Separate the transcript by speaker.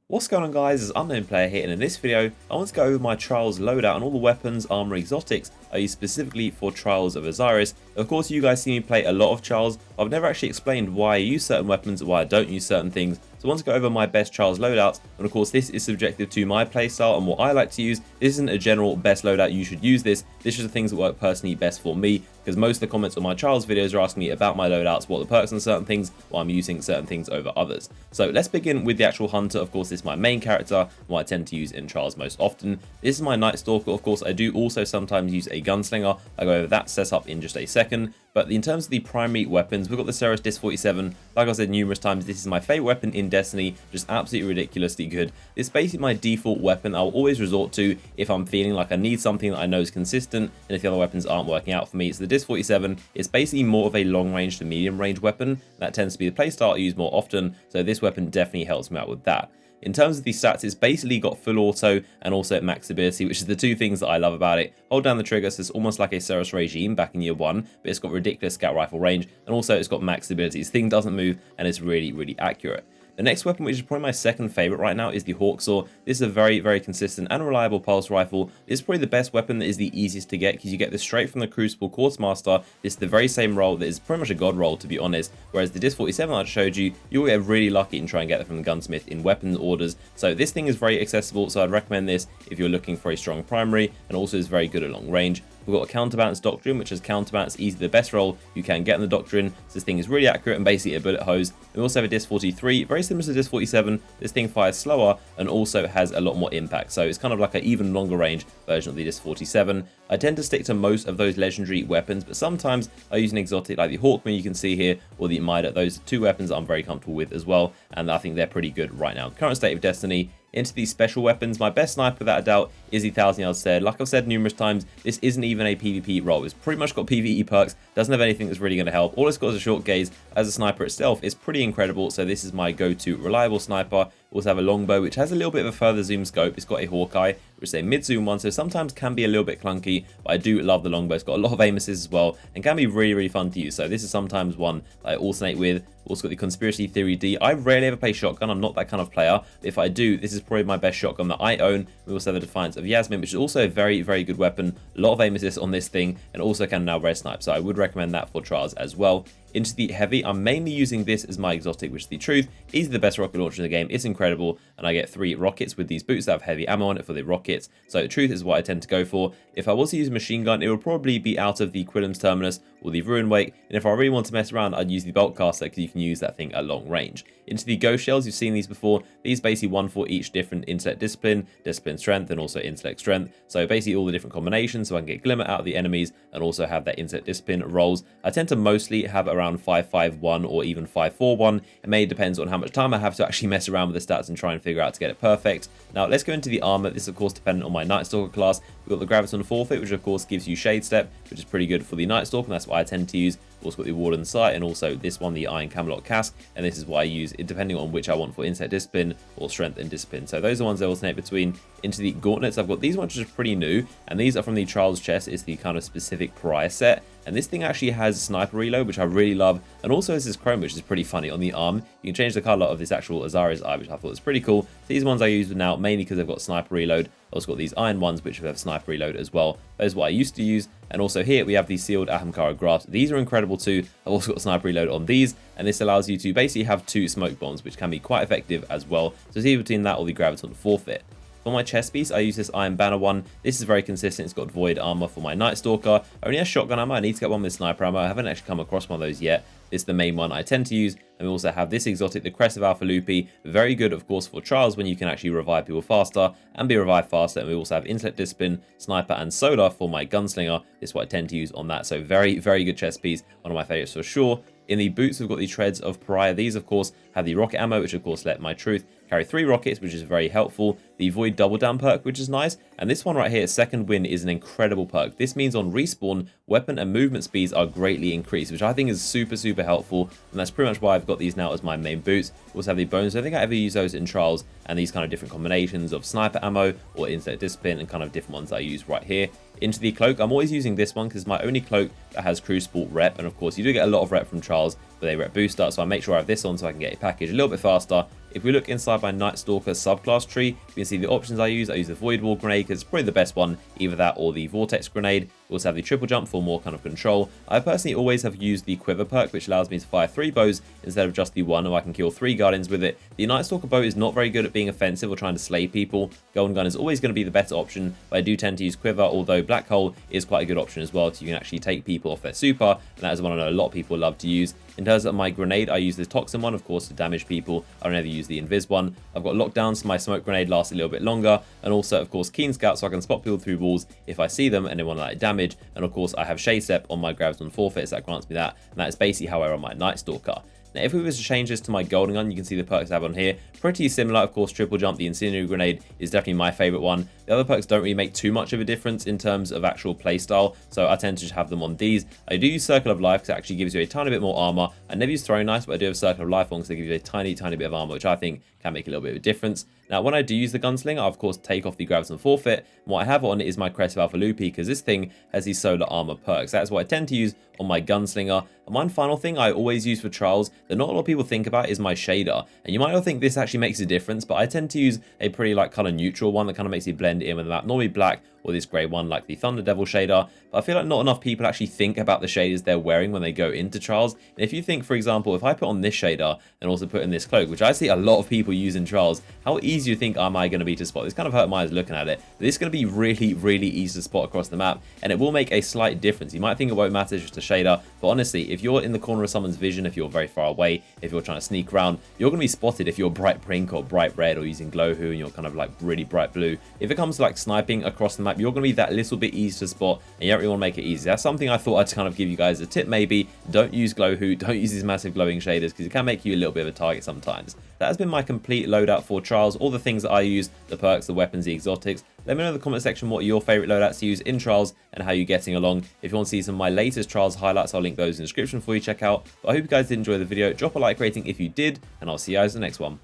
Speaker 1: What's going on, guys? It's Unknown Player here, and in this video I want to go over my Trials loadout and all the weapons, armor, exotics I use specifically for Trials of Osiris. Of course, you guys see me play a lot of Trials, but I've never actually explained why I use certain weapons or why I don't use certain things. So I want to go over my best Trials loadouts, and of course this is subjective to my playstyle and what I like to use. This isn't a general best loadout, you should use this. This is the things that work personally best for me, because most of the comments on my Trials videos are asking me about my loadouts, what are the perks on certain things, why I'm using certain things over others. So let's begin with the actual Hunter. Of course, this is my main character, what I tend to use in Trials most often. This is my Night Stalker. Of course, I do also sometimes use a Gunslinger. I'll go over that setup in just a second. But in terms of the primary weapons, we've got the Ceres Dis 47. Like I said numerous times, this is my favorite weapon in Destiny, just absolutely ridiculously good. This is basically my default weapon I'll always resort to if I'm feeling like I need something that I know is consistent and if the other weapons aren't working out for me. So the Dis 47 is basically more of a long range to medium range weapon. That tends to be the playstyle I use more often, so this weapon definitely helps me out with that. In terms of the stats, it's basically got full auto and also max ability, which is the two things that I love about it. Hold down the trigger, so it's almost like a Ceres regime back in year 1, but it's got ridiculous scout rifle range, and also it's got max ability. This thing doesn't move, and it's really, really accurate. The next weapon, which is probably my second favorite right now, is the Hawksaw. This is a very, very consistent and reliable pulse rifle. This is probably the best weapon that is the easiest to get because you get this straight from the Crucible Quartermaster. This is the very same roll that is pretty much a god roll, to be honest. Whereas the Dis 47 I showed you, you'll get really lucky and try and get it from the gunsmith in weapons orders. So this thing is very accessible, so I'd recommend this if you're looking for a strong primary, and also is very good at long range. We've got a Counterbalance Doctrine, which is Counterbalance easily the best roll you can get in the Doctrine. So this thing is really accurate and basically a bullet hose. We also have a Dis 43, very similar to Dis 47. This thing fires slower and also has a lot more impact. So it's kind of like an even longer range version of the Dis 47. I tend to stick to most of those legendary weapons, but sometimes I use an exotic like the Hawkman you can see here, or the Mida. Those are two weapons I'm very comfortable with as well, and I think they're pretty good right now. Current state of Destiny. Into these special weapons, my best sniper without a doubt is the 1000 Yard Stare. Like I've said numerous times, this isn't even a PvP role. It's pretty much got PvE perks, doesn't have anything that's really going to help. All it's got is a short gaze. As a sniper itself, it's pretty incredible, so this is my go-to reliable sniper. We also have a Longbow, which has a little bit of a further zoom scope. It's got a Hawkeye, which is a mid-zoom one, so sometimes can be a little bit clunky, but I do love the Longbow. It's got a lot of aim assist as well, and can be really, really fun to use. So this is sometimes one that I alternate with. Also got the Conspiracy Theory D. I rarely ever play shotgun. I'm not that kind of player. If I do, this is probably my best shotgun that I own. We also have the Defiance of Yasmin, which is also a very, very good weapon. A lot of aim assist on this thing, and also can now red snipe. So I would recommend that for Trials as well. Into the heavy, I'm mainly using this as my exotic, which is the Truth. Easily the best rocket launcher in the game. It's incredible, and I get 3 rockets with these boots that have heavy ammo on it for the rockets. So Truth is what I tend to go for. If I was to use a machine gun, it would probably be out of the Quillam's Terminus or the Ruin Wake, and if I really want to mess around, I'd use the Bolt Caster because you can use that thing at long range. Into the Ghost Shells, you've seen these before. These basically one for each different intellect discipline, discipline strength, and also intellect strength. So basically all the different combinations, so I can get Glimmer out of the enemies and also have that intellect discipline rolls. I tend to mostly have around 551 or even 541. It may depend on how much time I have to actually mess around with the stats and try and figure out to get it perfect. Now let's go into the armor. This is of course dependent on my Night Stalker class. We've got the Graviton Forfeit, which of course gives you Shade Step, which is pretty good for the Night Stalker, and that's what I tend to use. We've also got the Warden Sight, and also this one, the Iron Camelot Casque, and this is what I use depending on which I want for Intellect Discipline or Strength and Discipline. So those are the ones I alternate between. Into the Gauntlets, I've got these ones which are pretty new, and these are from the Trials chest. It's the kind of specific Pariah set, and this thing actually has Sniper Reload, which I really love, and also has this chrome, which is pretty funny on the arm. You can change the color of this actual Osiris eye, which I thought was pretty cool. So these ones I use now mainly because they've got Sniper Reload. I've also got these iron ones which have Sniper Reload as well. Those are what I used to use. And also here we have the sealed Ahamkara Grasp. These are incredible too. I've also got Sniper Reload on these, and this allows you to basically have 2 smoke bombs, which can be quite effective as well. So it's either between that or the Graviton Forfeit. For my chest piece, I use this Iron Banner one. This is very consistent. It's got Void Armor for my Night Stalker. I only have shotgun ammo. I need to get one with sniper ammo. I haven't actually come across one of those yet. This is the main one I tend to use. And we also have this exotic, the Crest of Alpha Lupi. Very good, of course, for Trials when you can actually revive people faster and be revived faster. And we also have Intellect Discipline, Sniper, and Solar for my Gunslinger. This is what I tend to use on that. So very, very good chest piece. One of my favorites for sure. In the boots, we've got the Treads of Pariah. These, of course, have the rocket ammo, which, of course, let my Truth carry 3 rockets, which is very helpful. The Void Double Down perk, which is nice. And this one right here, Second Wind, is an incredible perk. This means on respawn, weapon and movement speeds are greatly increased, which I think is super, super helpful. And that's pretty much why I've got these now as my main boots. We also have the bones. I think I ever use those in Trials, and these kind of different combinations of sniper ammo or Intellect Discipline and kind of different ones I use right here. Into the cloak, I'm always using this one because it's my only cloak that has Crucible rep, and of course you do get a lot of rep from Trials with a rep booster, so I make sure I have this on so I can get a package a little bit faster. if we look inside my Night Stalker subclass tree, you can see the options I use. I use the Void Wall Grenade because it's probably the best one, either that or the Vortex Grenade. We also have the Triple Jump for more kind of control. I personally always have used the Quiver perk, which allows me to fire 3 bows instead of just the 1, and I can kill 3 Guardians with it. The Night Stalker bow is not very good at being offensive or trying to slay people. Golden Gun is always going to be the better option, but I do tend to use Quiver, although Black Hole is quite a good option as well, so you can actually take people off their super, and that is one I know a lot of people love to use. In terms of my grenade, I use the Toxin one, of course, to damage people. I never use the Invis one. I've got Lockdown, so my Smoke Grenade lasts a little bit longer, and also, of course, Keen Scout, so I can spot people through walls if I see them and they want to like damage. And of course, I have Shade Step on my Graviton Forfeits that grants me that, and that is basically how I run my Night Stalker. Now, if we were to change this to my Golden Gun, you can see the perks I have on here. Pretty similar, of course. Triple Jump, the Incendiary Grenade is definitely my favorite one. The other perks don't really make too much of a difference in terms of actual playstyle, so I tend to just have them on these. I do use Circle of Life because it actually gives you a tiny bit more armor. I never use Throwing Knives, but I do have Circle of Life on because they give you a tiny bit of armor, which I think can make a little bit of a difference. Now, when I do use the Gunslinger, I of course take off the Graviton Forfeit. And what I have on is my Crest of Alpha Lupi, because this thing has these solar armor perks. That's what I tend to use on my Gunslinger. And one final thing I always use for trials that not a lot of people think about is my shader. And you might not think this actually makes a difference, but I tend to use a pretty like color neutral one that kind of makes it blend in with the map. Normally black or this grey one like the Thunder Devil shader. But I feel like not enough people actually think about the shaders they're wearing when they go into trials. And if you think, for example, if I put on this shader and also put in this cloak, which I see a lot of people use in trials, how easy do you think am I going to be to spot? This kind of hurt my eyes looking at it. But this is going to be really easy to spot across the map, and it will make a slight difference. You might think it won't matter, it's just a shader, but honestly, if you're in the corner of someone's vision, if you're very far away, if you're trying to sneak around, you're going to be spotted if you're bright pink or bright red or using Glowhoo and you're kind of like really bright blue. If it comes to like sniping across the map, you're going to be that little bit easy to spot, and you don't really want to make it easy. That's something I thought I'd kind of give you guys a tip maybe. Don't use Glowhoo, don't use these massive glowing shaders because it can make you a little bit of a target sometimes. That has been my complete loadout for trials, all the things that I use, the perks, the weapons, the exotics. Let me know in the comment section what are your favorite loadouts to use in trials and how you're getting along. If you want to see some of my latest trials highlights, I'll link those in the description for you to check out. But I hope you guys did enjoy the video. Drop a like rating if you did, and I'll see you guys in the next one.